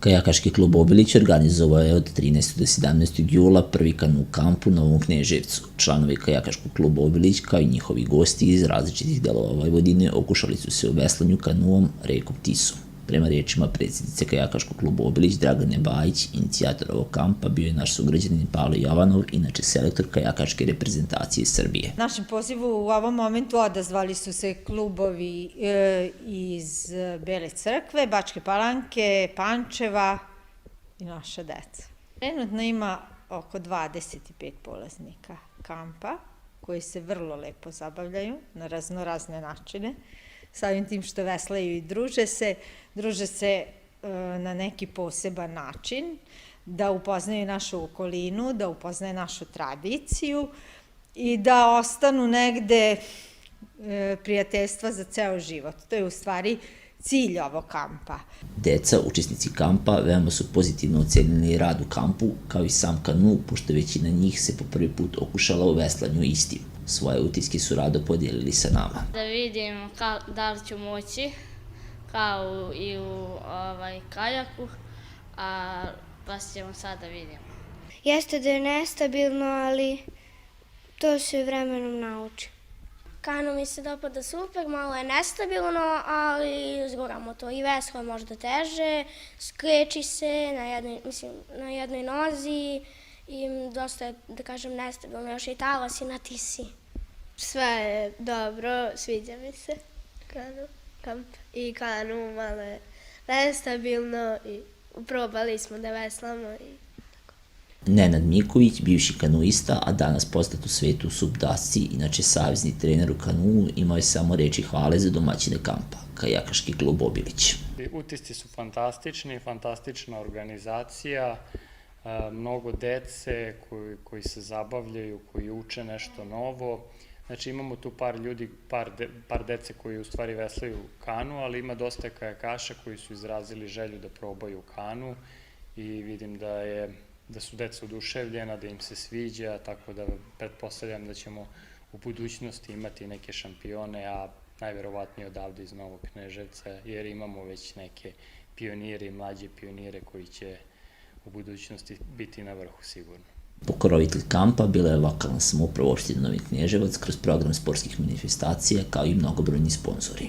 Kajakaški klub Obilić organizovao je od 13. do 17. jula prvi kanu kamp u Novom Kneževcu. Članovi Kajakaškog kluba Obilić, kao i njihovi gosti iz različitih delova Vojvodine, okušali su se u veslanju kanuom rekom Tisom. Prema riječima predsjednice Kajakaškog kluba Obilić Dragane Bajić, inicijator ovog kampa bio je naš sugrađanin Pavle Jovanov, inače selektor kajakaške reprezentacije Srbije. Našem pozivu u ovom momentu odazvali su se klubovi iz Bele Crkve, Bačke Palanke, Pančeva i naša deca. Trenutno ima oko 25 polaznika kampa koji se vrlo lepo zabavljaju na raznorazne načine. Samim tim što veslaju i druže se na neki poseban način, da upoznaju našu okolinu, da upoznaju našu tradiciju i da ostanu negde prijateljstva za ceo život. To je u stvari cilj ovog kampa. Deca, učesnici kampa, veoma su pozitivno ocenili rad u kampu, kao i sam kanu, pošto većina njih se po prvi put okušala u veslanju istim. Svoje utiske su rado podijelili sa nama. Da vidim da li ću moći, kao i u kajaku, pa ćemo sad da vidimo. Jeste da je nestabilno, ali to se vremenom nauči. Kano mi se dopada super, malo je nestabilno, ali zguramo to. I veslo je možda teže, skreći se na jednoj nozi i dosta je, da kažem, nestabilno. Još i talas i na Tisi. Sve je dobro, sviđa mi se kamp i kanu, malo je nestabilno i probali smo da veslamo i Nenad Miković, bivši kanuista, a danas poznat u svetu subdasci, inače savezni trener u kanuu, imao je samo reči hvale za domaćine kampa, Kajakaški klub Obilić. Utisci su fantastični, fantastična organizacija, mnogo dece koji se zabavljaju, koji uče nešto novo. Znači imamo tu par ljudi, par dece koji u stvari veslaju kanu, ali ima dosta kajakaša koji su izrazili želju da probaju kanu i vidim da su deca oduševljena, da im se sviđa, tako da pretpostavljam da ćemo u budućnosti imati neke šampione, a najverovatnije odavde iz Novog Kneževca, jer imamo već neke pionire i mlađe pionire koji će u budućnosti biti na vrhu sigurno. Pokrovitelj kampa bila je lokalna samouprava opštine Novi Kneževac kroz program sportskih manifestacija, kao i mnogobrojni sponzori.